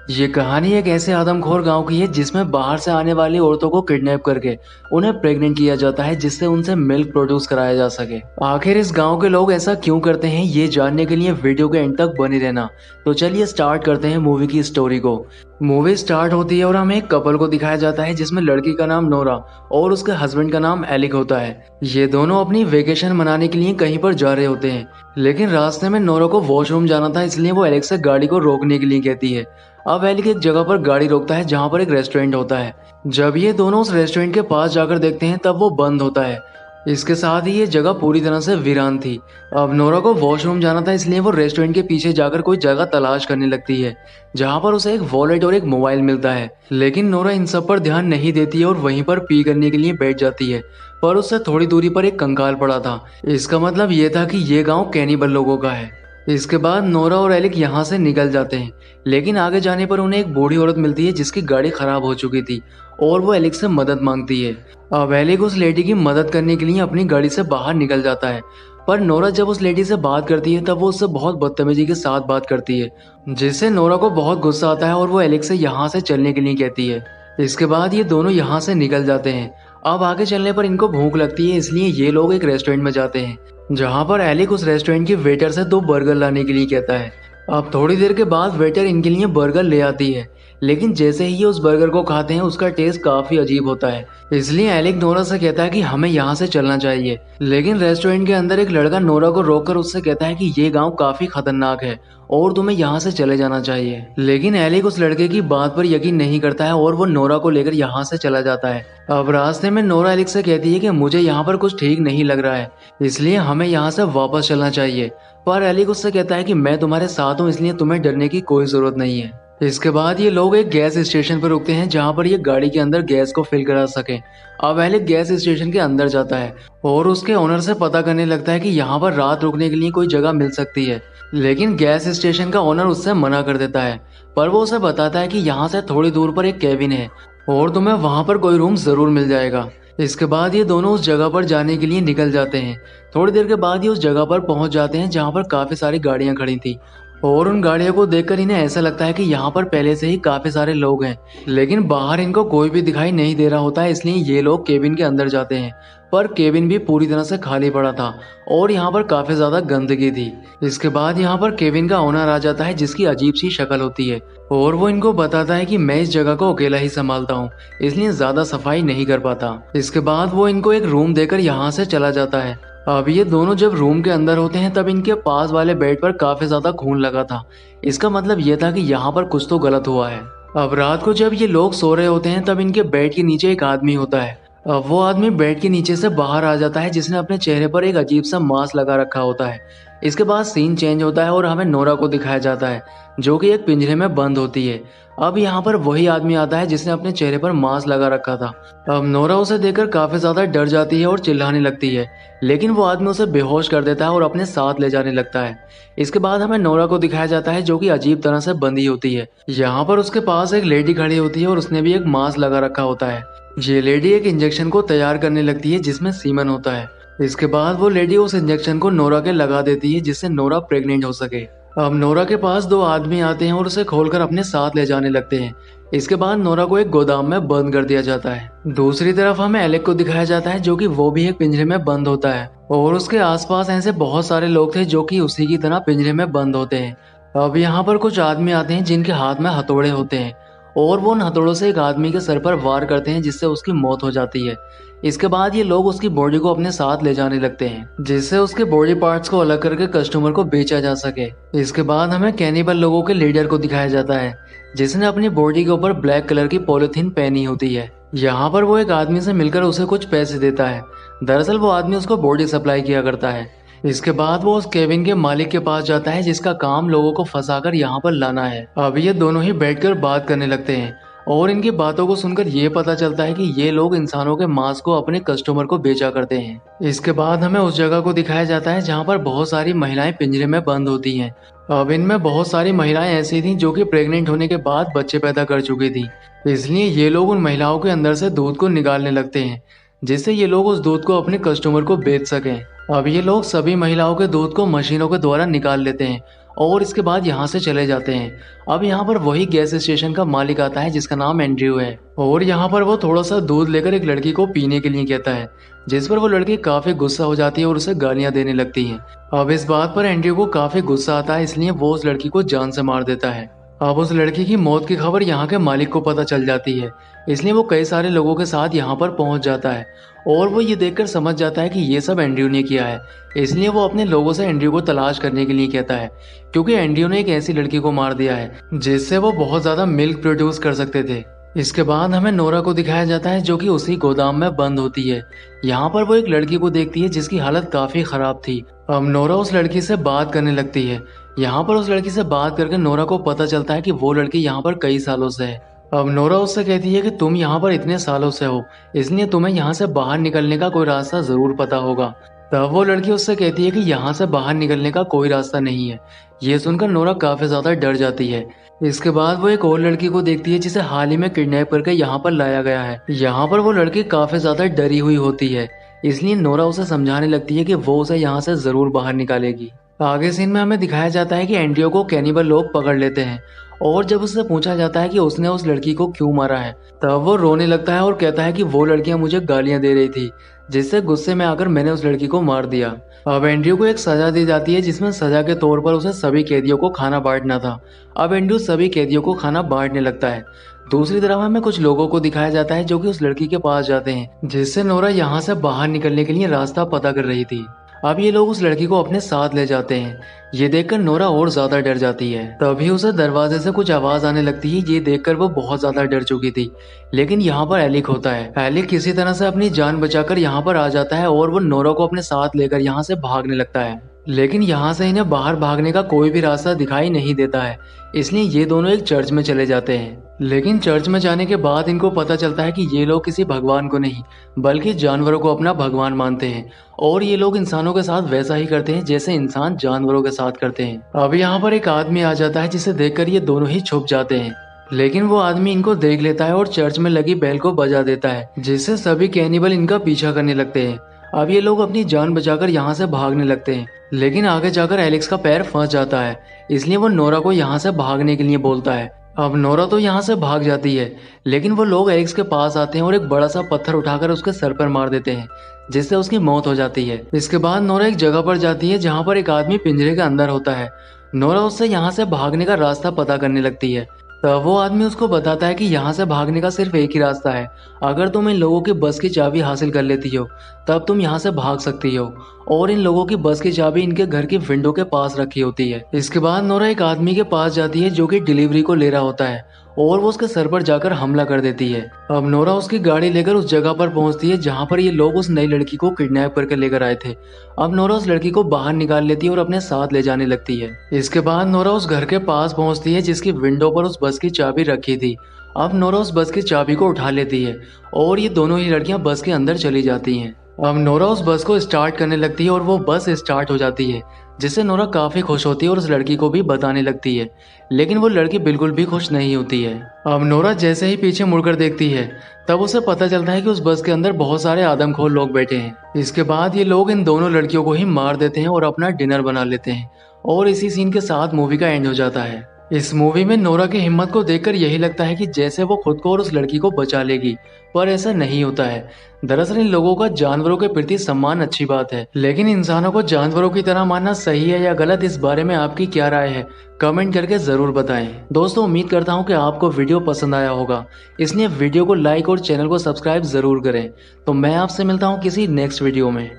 ये कहानी एक ऐसे आदमखोर गांव की है जिसमें बाहर से आने वाली औरतों को किडनैप करके उन्हें प्रेग्नेंट किया जाता है जिससे उनसे मिल्क प्रोड्यूस कराया जा सके। आखिर इस गांव के लोग ऐसा क्यों करते हैं ये जानने के लिए वीडियो के एंड तक बने रहना। तो चलिए स्टार्ट करते हैं मूवी की स्टोरी को। मूवी स्टार्ट होती है और हमें एक कपल को दिखाया जाता है जिसमें लड़की का नाम नोरा और उसके हस्बैंड का नाम एलिक होता है। ये दोनों अपनी वेकेशन मनाने के लिए कहीं पर जा रहे होते हैं, लेकिन रास्ते में नोरा को वॉशरूम जाना था इसलिए वो एलिक से गाड़ी को रोकने के लिए कहती है। अब एलिक एक जगह पर गाड़ी रोकता है जहाँ पर एक रेस्टोरेंट होता है। जब ये दोनों उस रेस्टोरेंट के पास जाकर देखते हैं तब वो बंद होता है। इसके साथ ही ये जगह पूरी तरह से वीरान थी। अब नोरा को वॉशरूम जाना था इसलिए वो रेस्टोरेंट के पीछे जाकर कोई जगह तलाश करने लगती है जहाँ पर उसे एक वॉलेट और एक मोबाइल मिलता है। लेकिन नोरा इन सब पर ध्यान नहीं देती है और वहीं पर पी करने के लिए बैठ जाती है, पर उससे थोड़ी दूरी पर एक कंकाल पड़ा था। इसका मतलब ये था कि ये गाँव कैनिबल लोगों का है। इसके बाद नोरा और एलिक यहाँ से निकल जाते हैं, लेकिन आगे जाने पर उन्हें एक बूढ़ी औरत मिलती है जिसकी गाड़ी खराब हो चुकी थी और वो एलिक से मदद मांगती है। अब एलिक उस लेडी की मदद करने के लिए अपनी गाड़ी से बाहर निकल जाता है, पर नोरा जब उस लेडी से बात करती है तब वो उससे बहुत बदतमीजी के साथ बात करती है, जिससे नोरा को बहुत गुस्सा आता है और वो एलिक से यहाँ से चलने के लिए कहती है। इसके बाद ये दोनों यहाँ से निकल जाते हैं। अब आगे चलने पर इनको भूख लगती है इसलिए ये लोग एक रेस्टोरेंट में जाते हैं जहाँ पर एलिक उस रेस्टोरेंट के वेटर से 2 बर्गर लाने के लिए कहता है। अब थोड़ी देर के बाद वेटर इनके लिए बर्गर ले आती है, लेकिन जैसे ही ये उस बर्गर को खाते हैं उसका टेस्ट काफी अजीब होता है। इसलिए एलिक नोरा से कहता है कि हमें यहाँ से चलना चाहिए, लेकिन रेस्टोरेंट के अंदर एक लड़का नोरा को रोककर उससे कहता है कि ये गांव काफी खतरनाक है और तुम्हें यहाँ से चले जाना चाहिए। लेकिन एलिक उस लड़के की बात पर यकीन नहीं करता है और वो नोरा को लेकर यहाँ से चला जाता है। अब रास्ते में नोरा एलिक से कहती है कि मुझे यहाँ पर कुछ ठीक नहीं लग रहा है, इसलिए हमें यहाँ से वापस चलना चाहिए। पर एलिक उससे कहता है कि मैं तुम्हारे साथ हूँ इसलिए तुम्हें डरने की कोई जरूरत नहीं है। इसके बाद ये लोग एक गैस स्टेशन पर रुकते हैं जहाँ पर ये गाड़ी के अंदर गैस को फिल करा सके। अब एलिक गैस स्टेशन के अंदर जाता है और उसके ओनर से पता करने लगता है कि यहाँ पर रात रुकने के लिए कोई जगह मिल सकती है, लेकिन गैस स्टेशन का ओनर उससे मना कर देता है। पर वो उसे बताता है कि यहाँ से थोड़ी दूर पर एक केबिन है और तुम्हें वहाँ पर कोई रूम जरूर मिल जाएगा। इसके बाद ये दोनों उस जगह पर जाने के लिए निकल जाते हैं। थोड़ी देर के बाद ये उस जगह पर पहुंच जाते हैं जहाँ पर काफी सारी गाड़ियां खड़ी थी और उन गाड़ियों को देखकर इन्हें ऐसा लगता है कि यहाँ पर पहले से ही काफी सारे लोग हैं, लेकिन बाहर इनको कोई भी दिखाई नहीं दे रहा होता है। इसलिए ये लोग केबिन के अंदर जाते हैं, पर केबिन भी पूरी तरह से खाली पड़ा था और यहाँ पर काफी ज्यादा गंदगी थी। इसके बाद यहाँ पर केबिन का ओनर आ जाता है जिसकी अजीब सी शक्ल होती है और वो इनको बताता है कि मैं इस जगह को अकेला ही संभालता हूँ, इसलिए ज्यादा सफाई नहीं कर पाता। इसके बाद वो इनको एक रूम देकर यहाँ से चला जाता है। अब ये दोनों जब रूम के अंदर होते हैं तब इनके पास वाले बेड पर काफी ज्यादा खून लगा था। इसका मतलब ये था कि यहाँ पर कुछ तो गलत हुआ है। अब रात को जब ये लोग सो रहे होते हैं तब इनके बेड के नीचे एक आदमी होता है। अब वो आदमी बेड के नीचे से बाहर आ जाता है जिसने अपने चेहरे पर एक अजीब सा मास्क लगा रखा होता है। इसके बाद सीन चेंज होता है और हमें नोरा को दिखाया जाता है जो कि एक पिंजरे में बंद होती है। अब यहाँ पर वही आदमी आता है जिसने अपने चेहरे पर मास्क लगा रखा था। अब नोरा उसे देखकर काफी ज्यादा डर जाती है और चिल्लाने लगती है, लेकिन वो आदमी उसे बेहोश कर देता है और अपने साथ ले जाने लगता है। इसके बाद हमें नोरा को दिखाया जाता है जो कि अजीब तरह से बंधी होती है। यहाँ पर उसके पास एक लेडी खड़ी होती है और उसने भी एक मास्क लगा रखा होता है। ये लेडी एक इंजेक्शन को तैयार करने लगती है जिसमें सीमन होता है। इसके बाद वो लेडी उस इंजेक्शन को नोरा के लगा देती है जिससे नोरा प्रेग्नेंट हो सके। अब नोरा के पास 2 आदमी आते हैं और उसे खोलकर अपने साथ ले जाने लगते हैं। इसके बाद नोरा को एक गोदाम में बंद कर दिया जाता है। दूसरी तरफ हमें एलेक को दिखाया जाता है जो कि वो भी एक पिंजरे में बंद होता है और उसके आसपास ऐसे बहुत सारे लोग थे जो कि उसी की तरह पिंजरे में बंद होते हैं। अब यहाँ पर कुछ आदमी आते हैं जिनके हाथ में हथौड़े होते हैं और वो उन हथौड़ों से एक आदमी के सर पर वार करते हैं जिससे उसकी मौत हो जाती है। इसके बाद ये लोग उसकी बॉडी को अपने साथ ले जाने लगते हैं जिससे उसके बॉडी पार्ट्स को अलग करके कस्टमर को बेचा जा सके। इसके बाद हमें कैनिबल लोगों के लीडर को दिखाया जाता है जिसने अपनी बॉडी के ऊपर ब्लैक कलर की पॉलिथीन पहनी होती है। यहाँ पर वो एक आदमी से मिलकर उसे कुछ पैसे देता है। दरअसल वो आदमी उसको बॉडी सप्लाई किया करता है। इसके बाद वो उस केबिन के मालिक के पास जाता है जिसका काम लोगों को फंसाकर यहाँ पर लाना है। अब ये दोनों ही बैठकर बात करने लगते हैं और इनकी बातों को सुनकर ये पता चलता है कि ये लोग इंसानों के मांस को अपने कस्टमर को बेचा करते हैं। इसके बाद हमें उस जगह को दिखाया जाता है जहाँ पर बहुत सारी महिलाएं पिंजरे में बंद होती हैं। अब इनमें बहुत सारी महिलाएं ऐसी थीं जो कि प्रेग्नेंट होने के बाद बच्चे पैदा कर चुकी थी, इसलिए ये लोग उन महिलाओं के अंदर से दूध को निकालने लगते हैं जिससे ये लोग उस दूध को अपने कस्टमर को बेच सकें। अब ये लोग सभी महिलाओं के दूध को मशीनों के द्वारा निकाल लेते हैं और इसके बाद यहाँ से चले जाते हैं। अब यहाँ पर वही गैस स्टेशन का मालिक आता है जिसका नाम एंड्रयू है, और यहाँ पर वो थोड़ा सा दूध लेकर एक लड़की को पीने के लिए कहता है, जिस पर वो लड़की काफी गुस्सा हो जाती है और उसे गालियां देने लगती है। अब इस बात पर एंड्रयू को काफी गुस्सा आता है, इसलिए वो उस लड़की को जान से मार देता है। अब उस लड़की की मौत की खबर यहाँ के मालिक को पता चल जाती है, इसलिए वो कई सारे लोगों के साथ यहाँ पर पहुंच जाता है और वो ये देखकर समझ जाता है कि ये सब एंड्रयू ने किया है। इसलिए वो अपने लोगों से एंड्रयू को तलाश करने के लिए कहता है, क्योंकि एंड्रयू ने एक ऐसी लड़की को मार दिया है जिससे वो बहुत ज्यादा मिल्क प्रोड्यूस कर सकते थे। इसके बाद हमें नोरा को दिखाया जाता है जो कि उसी गोदाम में बंद होती है। यहाँ पर वो एक लड़की को देखती है जिसकी हालत काफी खराब थी। अब नोरा उस लड़की से बात करने लगती है। यहाँ पर उस लड़की से बात करके नोरा को पता चलता है कि वो लड़की यहाँ पर कई सालों से है। अब नोरा उससे कहती है कि तुम यहाँ पर इतने सालों से हो, इसलिए तुम्हें यहाँ से बाहर निकलने का कोई रास्ता जरूर पता होगा। तब वो लड़की उससे कहती है कि यहाँ से बाहर निकलने का कोई रास्ता नहीं है। ये सुनकर नोरा काफी ज्यादा डर जाती है। इसके बाद वो एक और लड़की को देखती है जिसे हाल ही में किडनैप करके यहाँ पर लाया गया है। यहाँ पर वो लड़की काफी ज्यादा डरी हुई होती है, इसलिए नोरा उसे समझाने लगती है कि वो उसे यहाँ से जरूर बाहर निकालेगी। आगे सीन में हमें दिखाया जाता है कि एंड्रयू को कैनिबल लोग पकड़ लेते हैं, और जब उससे पूछा जाता है कि उसने उस लड़की को क्यों मारा है, तब वो रोने लगता है और कहता है कि वो लड़कियां मुझे गालियां दे रही थी, जिससे गुस्से में आकर मैंने उस लड़की को मार दिया। अब एंड्रयू को एक सजा दी जाती है जिसमें सजा के तौर पर उसे सभी कैदियों को खाना बांटना था। अब एंड्रयू सभी कैदियों को खाना बांटने लगता है। दूसरी तरफ हमें कुछ लोगों को दिखाया जाता है जो कि उस लड़की के पास जाते हैं, जिससे नोरा यहाँ से बाहर निकलने के लिए रास्ता पता कर रही थी। अब ये लोग उस लड़की को अपने साथ ले जाते हैं। ये देखकर नोरा और ज्यादा डर जाती है। तभी उसे दरवाजे से कुछ आवाज आने लगती है। ये देखकर वो बहुत ज्यादा डर चुकी थी, लेकिन यहाँ पर एलिक होता है। एलिक किसी तरह से अपनी जान बचाकर यहाँ पर आ जाता है और वो नोरा को अपने साथ लेकर यहाँ से भागने लगता है, लेकिन यहाँ से इन्हें बाहर भागने का कोई भी रास्ता दिखाई नहीं देता है। इसलिए ये दोनों एक चर्च में चले जाते हैं, लेकिन चर्च में जाने के बाद इनको पता चलता है कि ये लोग किसी भगवान को नहीं बल्कि जानवरों को अपना भगवान मानते हैं, और ये लोग इंसानों के साथ वैसा ही करते हैं जैसे इंसान जानवरों के साथ करते हैं। अब यहाँ पर एक आदमी आ जाता है जिसे देखकर ये दोनों ही छुप जाते हैं, लेकिन वो आदमी इनको देख लेता है और चर्च में लगी बेल को बजा देता है, जिससे सभी कैनिबल इनका पीछा करने लगते हैं। अब ये लोग अपनी जान बचाकर यहाँ से भागने लगते हैं, लेकिन आगे जाकर एलेक्स का पैर फंस जाता है, इसलिए वो नोरा को यहाँ से भागने के लिए बोलता है। अब नोरा तो यहाँ से भाग जाती है, लेकिन वो लोग एलेक्स के पास आते हैं और एक बड़ा सा पत्थर उठाकर उसके सर पर मार देते हैं, जिससे उसकी मौत हो जाती है। इसके बाद नोरा एक जगह पर जाती है जहाँ पर एक आदमी पिंजरे के अंदर होता है। नोरा उससे यहाँ से भागने का रास्ता पता करने लगती है। तब वो आदमी उसको बताता है कि यहाँ से भागने का सिर्फ एक ही रास्ता है। अगर तुम इन लोगों की बस की चाबी हासिल कर लेती हो तब तुम यहाँ से भाग सकती हो, और इन लोगों की बस की चाबी इनके घर की विंडो के पास रखी होती है। इसके बाद नोरा एक आदमी के पास जाती है जो कि डिलीवरी को ले रहा होता है, और वो उसके सर पर जाकर हमला कर देती है। अब नोरा उसकी गाड़ी लेकर उस जगह पर पहुंचती है जहां पर ये लोग उस नई लड़की को किडनैप करके लेकर आए थे। अब नोरा उस लड़की को बाहर निकाल लेती है और अपने साथ ले जाने लगती है। इसके बाद नोरा उस घर के पास पहुंचती है जिसकी विंडो पर उस बस की चाबी रखी थी। अब नोरा उस बस की चाबी को उठा लेती है और ये दोनों ही लड़कियां बस के अंदर चली जाती हैं। अब नोरा उस बस को स्टार्ट करने लगती है और वो बस स्टार्ट हो जाती है, जिससे नोरा काफी खुश होती है और उस लड़की को भी बताने लगती है, लेकिन वो लड़की बिल्कुल भी खुश नहीं होती है। अब नोरा जैसे ही पीछे मुड़कर देखती है तब उसे पता चलता है कि उस बस के अंदर बहुत सारे आदमखोर लोग बैठे हैं। इसके बाद ये लोग इन दोनों लड़कियों को ही मार देते हैं और अपना डिनर बना लेते हैं, और इसी सीन के साथ मूवी का एंड हो जाता है। इस मूवी में नोरा की हिम्मत को देखकर यही लगता है कि जैसे वो खुद को और उस लड़की को बचा लेगी, पर ऐसा नहीं होता है। दरअसल इन लोगों का जानवरों के प्रति सम्मान अच्छी बात है, लेकिन इंसानों को जानवरों की तरह मानना सही है या गलत, इस बारे में आपकी क्या राय है कमेंट करके जरूर बताएं। दोस्तों, उम्मीद करता हूँ कि आपको वीडियो पसंद आया होगा, इसलिए वीडियो को लाइक और चैनल को सब्सक्राइब जरूर करें। तो मैं आपसे मिलता हूँ किसी नेक्स्ट वीडियो में।